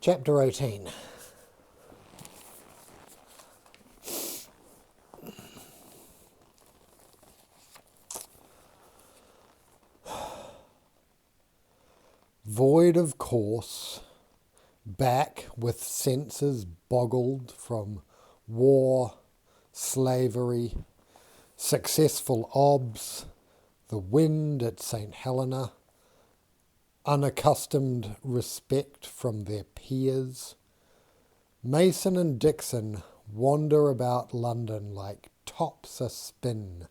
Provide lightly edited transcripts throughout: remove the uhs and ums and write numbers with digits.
Chapter 18. Void of course, back with senses boggled from war, slavery, successful obs, the wind at St. Helena, unaccustomed respect from their peers, Mason and Dixon wander about London like tops a-spin,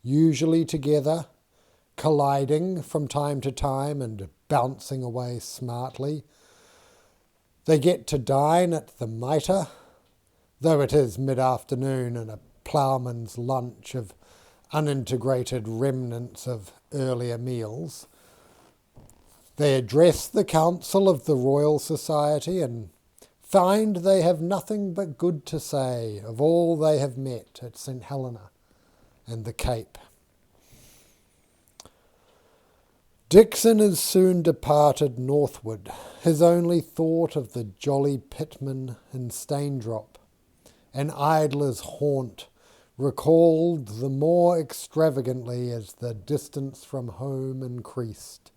usually together, colliding from time to time and bouncing away smartly. They get to dine at the Mitre, though it is mid-afternoon and a ploughman's lunch of unintegrated remnants of earlier meals. They address the Council of the Royal Society and find they have nothing but good to say of all they have met at St. Helena and the Cape. Dixon is soon departed northward, his only thought of the jolly pitman in Staindrop, an idler's haunt, recalled the more extravagantly as the distance from home increased.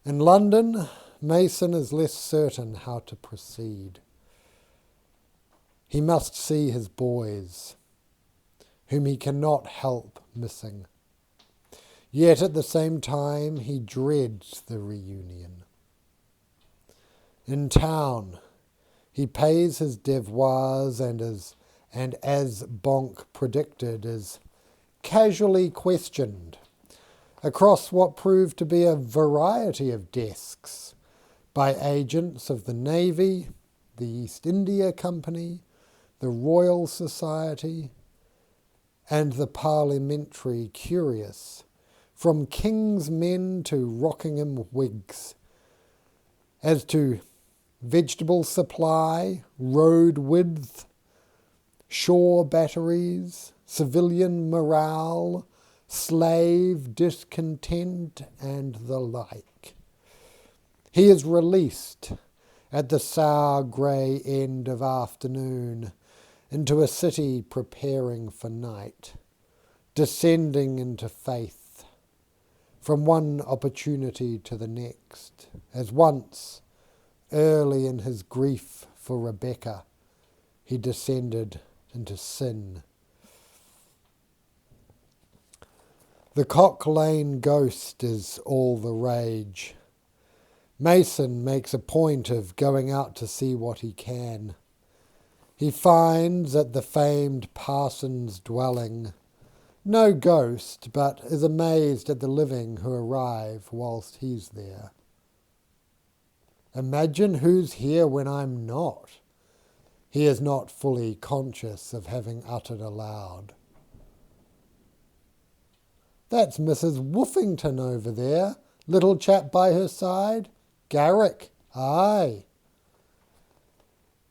In London, Mason is less certain how to proceed. He must see his boys, whom he cannot help missing. Yet at the same time he dreads the reunion. In town he pays his devoirs and as Bonk predicted is casually questioned across what proved to be a variety of desks by agents of the Navy, the East India Company, the Royal Society, and the parliamentary curious, from King's men to Rockingham Whigs, as to vegetable supply, road width, shore batteries, civilian morale, slave discontent, and the like. He is released at the sour grey end of afternoon into a city preparing for night, descending into faith from one opportunity to the next, as once, early in his grief for Rebecca, he descended into sin. The Cock Lane ghost is all the rage. Mason makes a point of going out to see what he can. He finds at the famed parson's dwelling no ghost, but is amazed at the living who arrive whilst he's there. Imagine who's here when I'm not, he is not fully conscious of having uttered aloud. That's Mrs. Woofington over there, little chap by her side. Garrick, aye.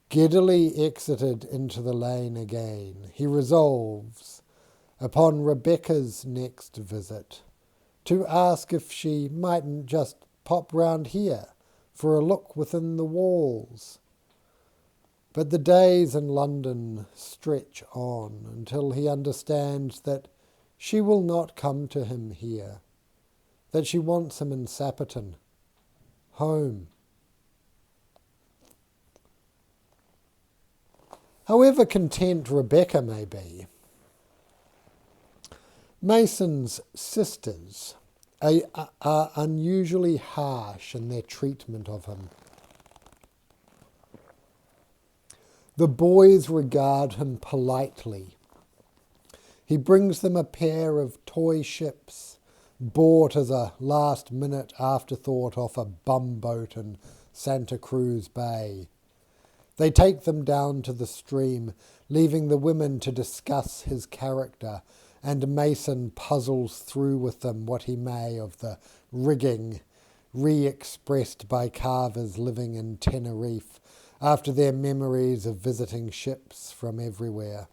Giddily exited into the lane again, he resolves, upon Rebecca's next visit, to ask if she mightn't just pop round here for a look within the walls. But the days in London stretch on until he understands that she will not come to him here, that she wants him in Sapperton, home. However content Rebecca may be, Mason's sisters are unusually harsh in their treatment of him. The boys regard him politely. He brings them a pair of toy ships, bought as a last-minute afterthought off a bumboat in Santa Cruz Bay. They take them down to the stream, leaving the women to discuss his character, and Mason puzzles through with them what he may of the rigging re-expressed by carvers living in Tenerife after their memories of visiting ships from everywhere.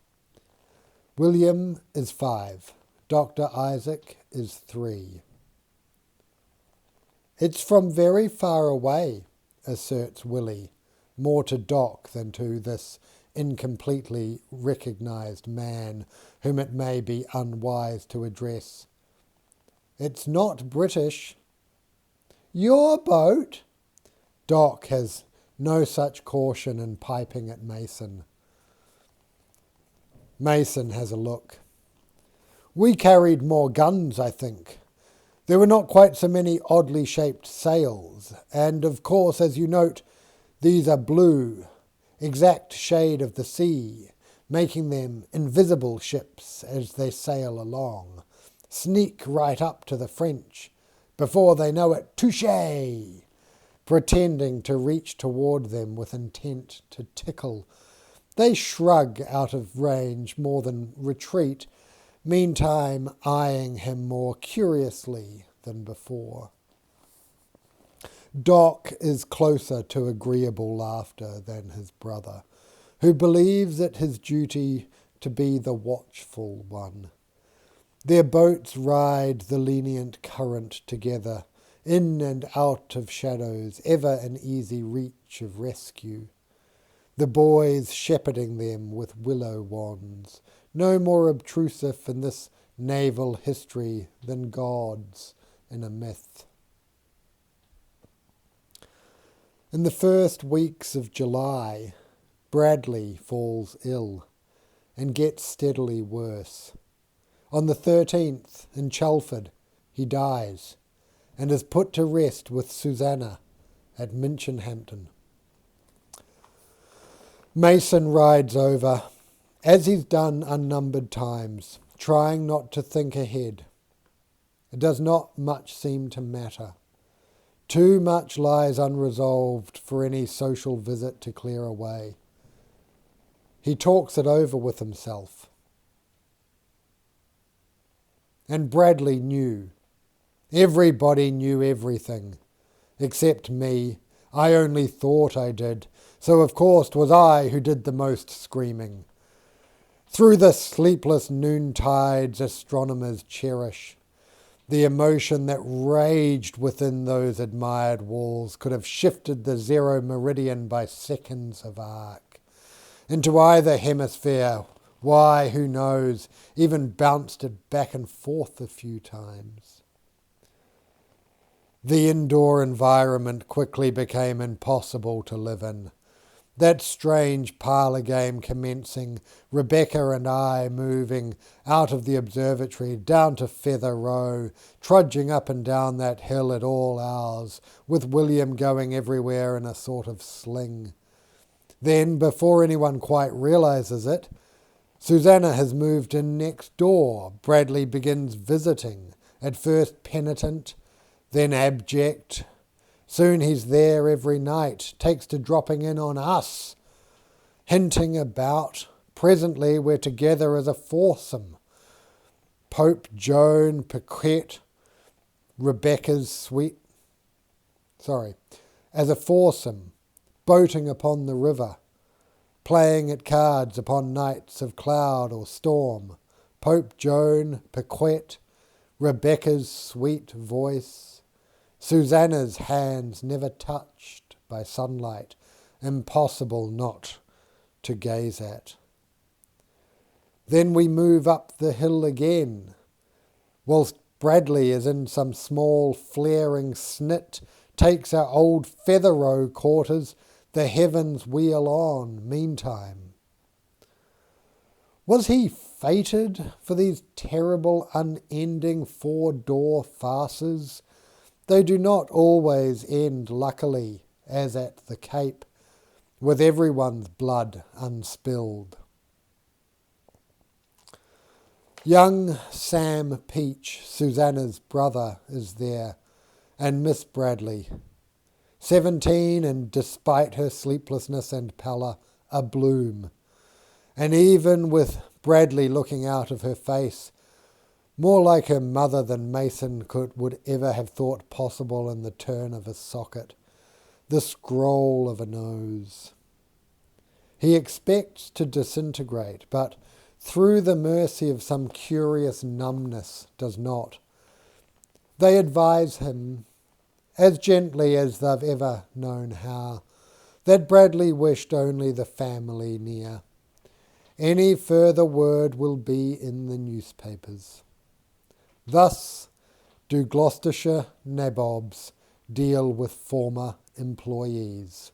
William is 5. Dr. Isaac is 3. It's from very far away, asserts Willie, more to Doc than to this incompletely recognised man whom it may be unwise to address. It's not British. Your boat? Doc has no such caution in piping at Mason. Mason has a look. We carried more guns, I think. There were not quite so many oddly shaped sails, and of course, as you note, these are blue, exact shade of the sea, making them invisible ships as they sail along, sneak right up to the French. Before they know it, touché, pretending to reach toward them with intent to tickle. They shrug out of range more than retreat, meantime eyeing him more curiously than before. Doc is closer to agreeable laughter than his brother, who believes it his duty to be the watchful one. Their boats ride the lenient current together, in and out of shadows, ever in easy reach of rescue. The boys shepherding them with willow wands, no more obtrusive in this naval history than gods in a myth. In the first weeks of July, Bradley falls ill and gets steadily worse. On the 13th, in Chelford, he dies and is put to rest with Susanna at Minchinhampton. Mason rides over, as he's done unnumbered times, trying not to think ahead. It does not much seem to matter. Too much lies unresolved for any social visit to clear away. He talks it over with himself. And Bradley knew. Everybody knew everything, except me. I only thought I did, so of course 'twas I who did the most screaming. Through the sleepless noontides astronomers cherish, the emotion that raged within those admired walls could have shifted the zero meridian by seconds of arc. Into either hemisphere, why, who knows, even bounced it back and forth a few times. The indoor environment quickly became impossible to live in. That strange parlour game commencing, Rebecca and I moving out of the observatory down to Feather Row, trudging up and down that hill at all hours, with William going everywhere in a sort of sling. Then, before anyone quite realises it, Susanna has moved in next door. Bradley begins visiting, at first penitent, then abject. Soon he's there every night, takes to dropping in on us, hinting about. Presently we're together as a foursome. Pope, Joan, Paquette, Rebecca's as a foursome, boating upon the river, playing at cards upon nights of cloud or storm. Pope, Joan, Paquette, Rebecca's sweet voice, Susanna's hands never touched by sunlight, impossible not to gaze at. Then we move up the hill again, whilst Bradley is in some small flaring snit, takes our old Feather Row quarters, the heavens wheel on meantime. Was he fated for these terrible unending four-door farces? They do not always end luckily, as at the Cape, with everyone's blood unspilled. Young Sam Peach, Susanna's brother, is there, and Miss Bradley. 17, and despite her sleeplessness and pallor, a bloom. And even with Bradley looking out of her face, more like her mother than Mason would ever have thought possible in the turn of a socket, the scroll of a nose. He expects to disintegrate, but through the mercy of some curious numbness does not. They advise him as gently as they've ever known how, that Bradley wished only the family near. Any further word will be in the newspapers. Thus do Gloucestershire nabobs deal with former employees.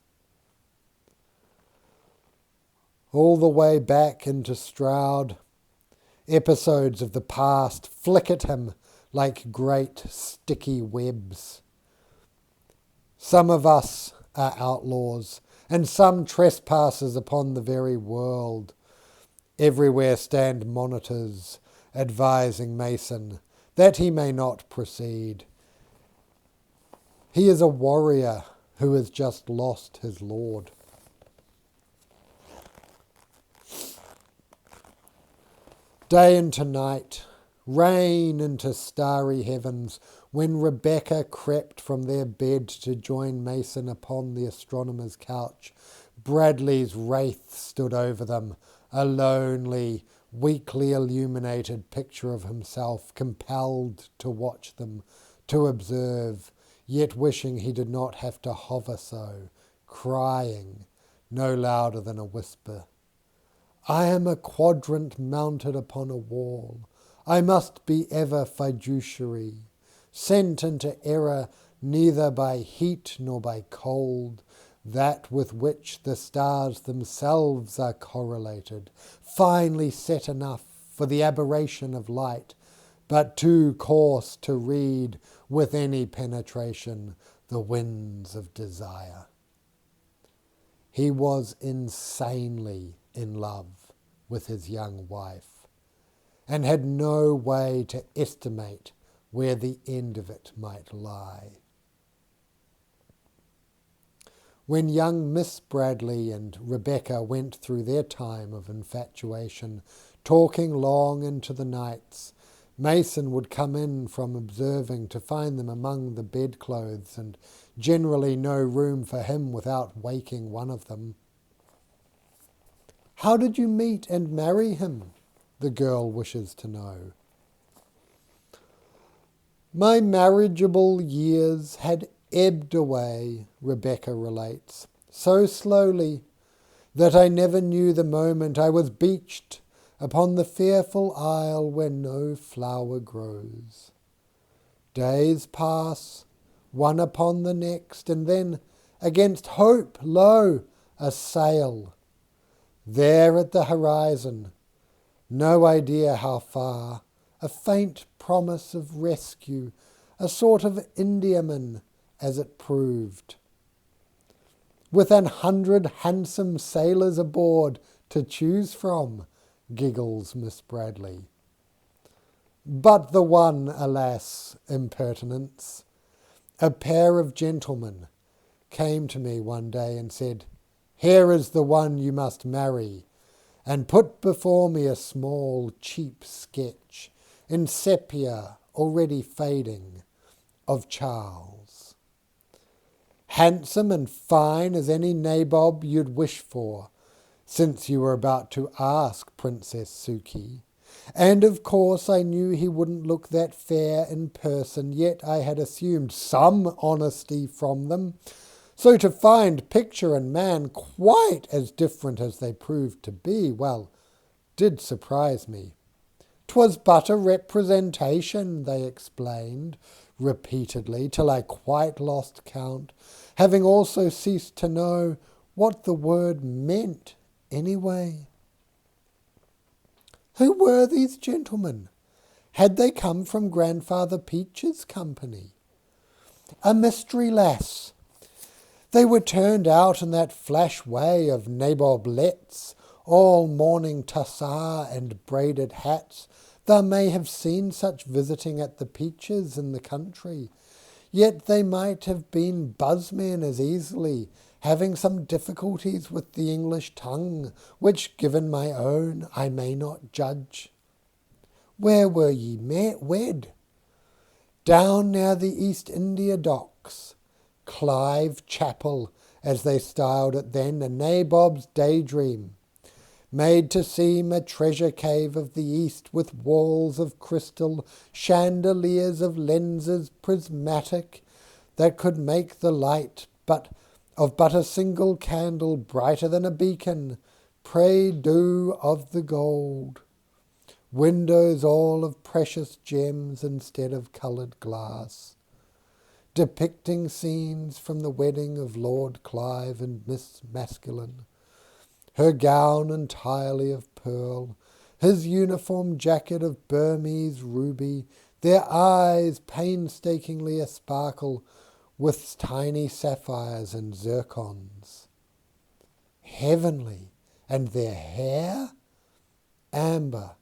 All the way back into Stroud, episodes of the past flick at him like great sticky webs. Some of us are outlaws, and some trespassers upon the very world. Everywhere stand monitors advising Mason that he may not proceed. He is a warrior who has just lost his lord. Day into night, rain into starry heavens, when Rebecca crept from their bed to join Mason upon the astronomer's couch, Bradley's wraith stood over them, a lonely, weakly illuminated picture of himself, compelled to watch them, to observe, yet wishing he did not have to hover so, crying, no louder than a whisper. I am a quadrant mounted upon a wall. I must be ever fiduciary, sent into error neither by heat nor by cold, that with which the stars themselves are correlated, finely set enough for the aberration of light, but too coarse to read with any penetration the winds of desire. He was insanely in love with his young wife, and had no way to estimate where the end of it might lie. When young Miss Bradley and Rebecca went through their time of infatuation, talking long into the nights, Mason would come in from observing to find them among the bedclothes, and generally no room for him without waking one of them. How did you meet and marry him? The girl wishes to know. My marriageable years had ebbed away, Rebecca relates, so slowly that I never knew the moment I was beached upon the fearful isle where no flower grows. Days pass, one upon the next, and then, against hope, lo, a sail. There at the horizon, no idea how far, a faint promise of rescue, a sort of Indiaman, as it proved, with 100 handsome sailors aboard to choose from, giggles Miss Bradley. But the one, alas, impertinence, a pair of gentlemen, came to me one day and said, Here is the one you must marry, and put before me a small, cheap sketch, in sepia, already fading, of Charles. Handsome and fine as any nabob you'd wish for, since you were about to ask Princess Suki. And of course I knew he wouldn't look that fair in person, yet I had assumed some honesty from them. So to find picture and man quite as different as they proved to be, well, did surprise me. 'Twas but a representation, they explained repeatedly, till I quite lost count, having also ceased to know what the word meant anyway. Who were these gentlemen? Had they come from Grandfather Peach's company? A mystery, lass. They were turned out in that flash way of naboblets, all morning tussar and braided hats. Thou may have seen such visiting at the Peaches in the country. Yet they might have been buzzmen as easily, having some difficulties with the English tongue, which, given my own, I may not judge. Where were ye wed? Down near the East India Docks. Clive Chapel, as they styled it then, a nabob's daydream, made to seem a treasure cave of the East, with walls of crystal, chandeliers of lenses prismatic, that could make the light but a single candle brighter than a beacon, pray do of the gold. Windows all of precious gems instead of coloured glass, depicting scenes from the wedding of Lord Clive and Miss Maskelyne, her gown entirely of pearl, his uniform jacket of Burmese ruby, their eyes painstakingly a-sparkle with tiny sapphires and zircons. Heavenly, and their hair? Amber,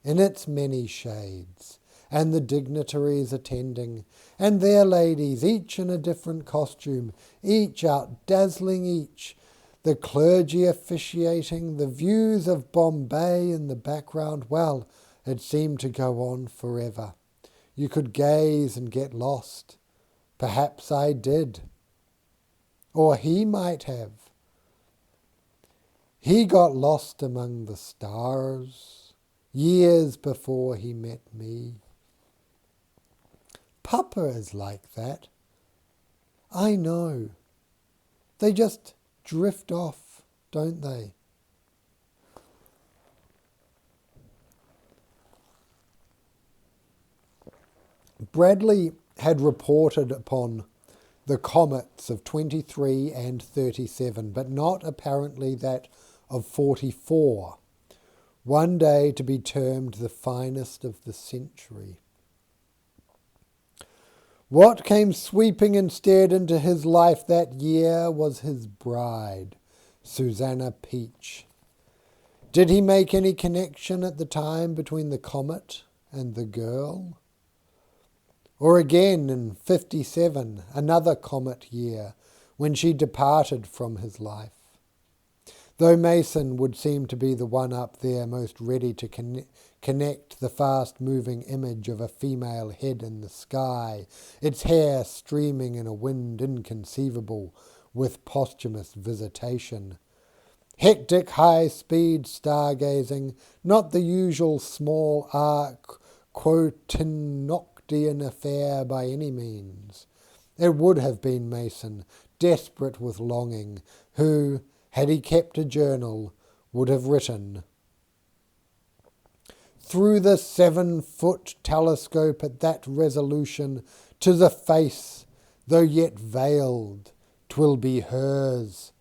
in its many shades, and the dignitaries attending, and their ladies, each in a different costume, each out-dazzling each, the clergy officiating, the views of Bombay in the background. Well, it seemed to go on forever. You could gaze and get lost. Perhaps I did. Or he might have. He got lost among the stars years before he met me. Papa is like that. I know. They just drift off, don't they? Bradley had reported upon the comets of 23 and 37, but not apparently that of 44, one day to be termed the finest of the century. What came sweeping instead into his life that year was his bride, Susanna Peach. Did he make any connection at the time between the comet and the girl? Or again in 57, another comet year, when she departed from his life? Though Mason would seem to be the one up there most ready to connect the fast-moving image of a female head in the sky, its hair streaming in a wind inconceivable with posthumous visitation. Hectic high-speed stargazing, not the usual small arc quotidian affair by any means. It would have been Mason, desperate with longing, who, had he kept a journal, would have written, "Through the 7-foot telescope at that resolution, to the face, though yet veiled, 'twill be hers.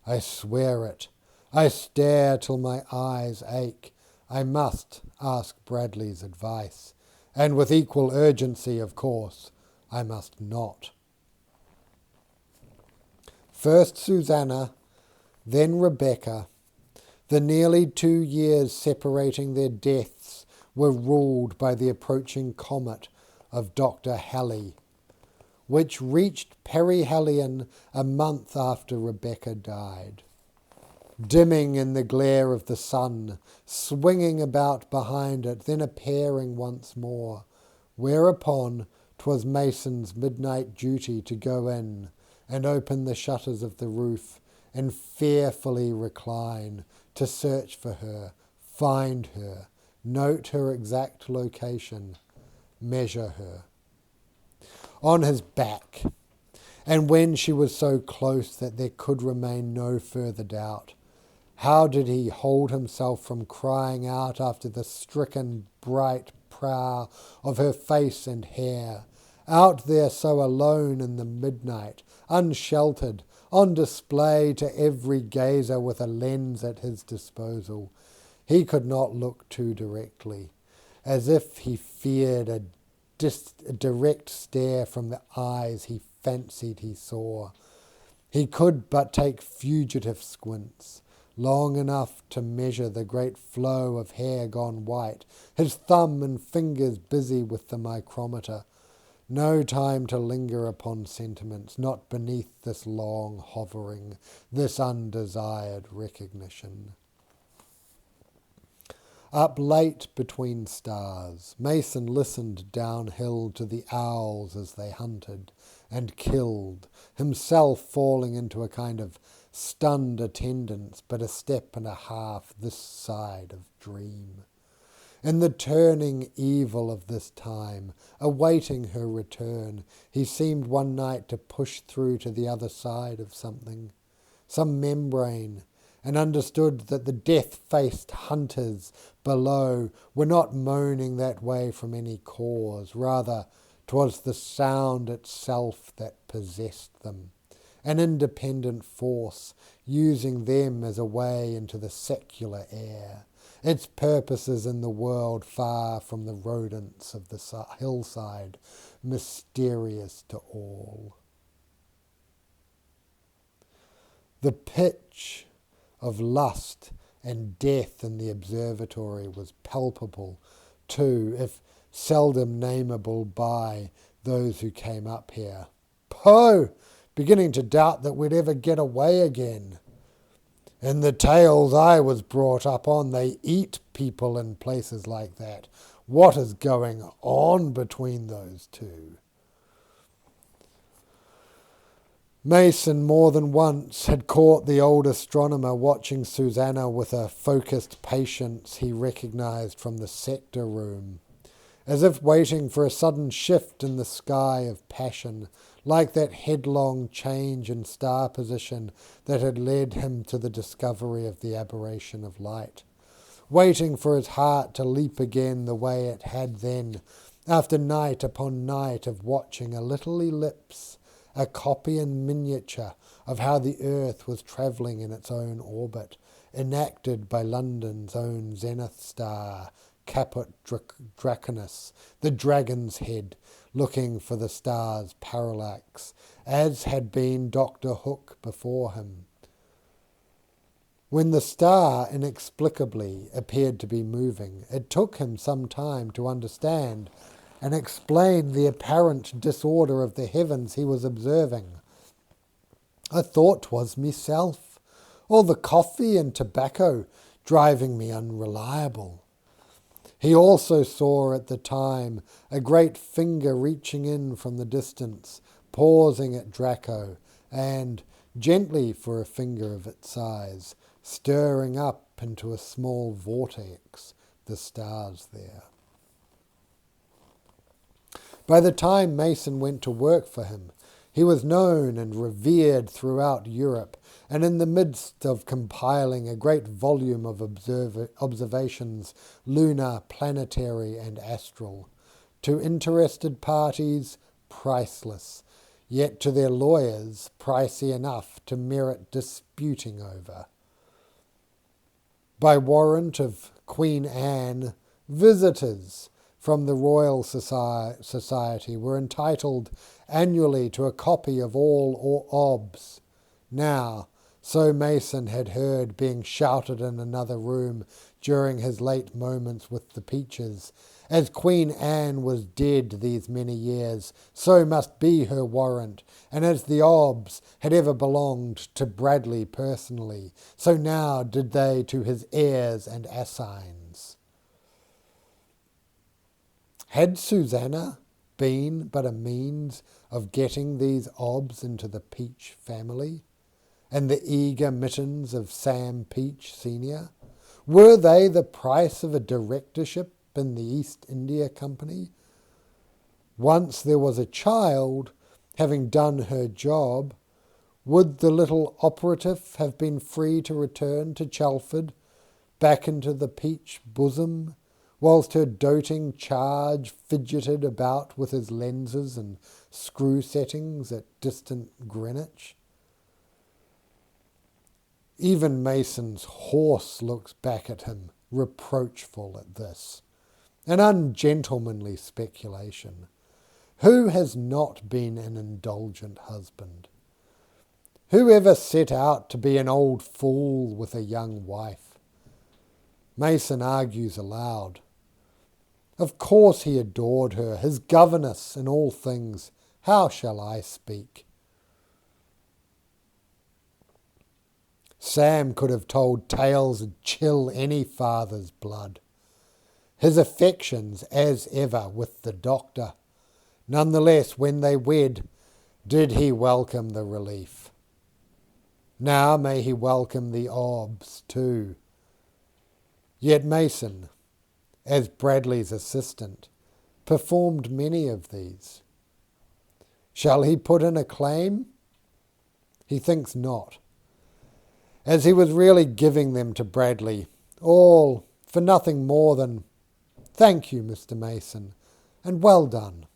I swear it. I stare till my eyes ache. I must ask Bradley's advice. And with equal urgency, of course, I must not." First Susanna, then Rebecca. The nearly 2 years separating their deaths were ruled by the approaching comet of Dr. Halley, which reached perihelion a month after Rebecca died. Dimming in the glare of the sun, swinging about behind it, then appearing once more, whereupon 'twas Mason's midnight duty to go in and open the shutters of the roof and fearfully recline, to search for her, find her, note her exact location, measure her. On his back, and when she was so close that there could remain no further doubt, how did he hold himself from crying out after the stricken bright prow of her face and hair, out there so alone in the midnight, unsheltered, on display to every gazer with a lens at his disposal. He could not look too directly, as if he feared a direct stare from the eyes he fancied he saw. He could but take fugitive squints, long enough to measure the great flow of hair gone white, his thumb and fingers busy with the micrometer. No time to linger upon sentiments, not beneath this long hovering, this undesired recognition. Up late between stars, Mason listened downhill to the owls as they hunted and killed, himself falling into a kind of stunned attendance, but a step and a half this side of dream. In the turning evil of this time, awaiting her return, he seemed one night to push through to the other side of something, some membrane, and understood that the death-faced hunters below were not moaning that way from any cause. Rather, 'twas the sound itself that possessed them, an independent force, using them as a way into the secular air, its purposes in the world far from the rodents of the hillside, mysterious to all. The pitch of lust and death in the observatory was palpable too, if seldom nameable by those who came up here. Poh! Beginning to doubt that we'd ever get away again. In the tales I was brought up on, they eat people in places like that. What is going on between those two? Mason more than once had caught the old astronomer watching Susanna with a focused patience he recognised from the sector room, as if waiting for a sudden shift in the sky of passion, like that headlong change in star position that had led him to the discovery of the aberration of light, waiting for his heart to leap again the way it had then, after night upon night of watching a little ellipse, a copy in miniature of how the earth was travelling in its own orbit, enacted by London's own zenith star, Caput Draconis, the dragon's head, looking for the star's parallax, as had been Dr. Hook before him. When the star inexplicably appeared to be moving, it took him some time to understand and explain the apparent disorder of the heavens he was observing. I thought 'twas myself, or the coffee and tobacco driving me unreliable. He also saw at the time a great finger reaching in from the distance, pausing at Draco, and, gently for a finger of its size, stirring up into a small vortex the stars there. By the time Mason went to work for him, he was known and revered throughout Europe, and in the midst of compiling a great volume of observations, lunar, planetary, and astral, to interested parties, priceless, yet to their lawyers pricey enough to merit disputing over. By warrant of Queen Anne, visitors from the Royal Society were entitled annually to a copy of all OBS. Now, so Mason had heard being shouted in another room during his late moments with the Peaches, as Queen Anne was dead these many years, so must be her warrant, and as the OBS had ever belonged to Bradley personally, so now did they to his heirs and assigns. Had Susanna been but a means of getting these OBS into the Peach family, and the eager mittens of Sam Peach Senior? Were they the price of a directorship in the East India Company? Once there was a child, having done her job, would the little operative have been free to return to Chelford, back into the Peach bosom, whilst her doting charge fidgeted about with his lenses and screw settings at distant Greenwich? Even Mason's horse looks back at him, reproachful at this. An ungentlemanly speculation. Who has not been an indulgent husband? Who ever set out to be an old fool with a young wife? Mason argues aloud. Of course he adored her, his governess in all things. How shall I speak? Sam could have told tales that chill any father's blood. His affections, as ever, with the doctor. Nonetheless, when they wed, did he welcome the relief. Now may he welcome the OBS too. Yet Mason, as Bradley's assistant, performed many of these. Shall he put in a claim? He thinks not, as he was really giving them to Bradley, all for nothing more than, "Thank you, Mr. Mason, and well done."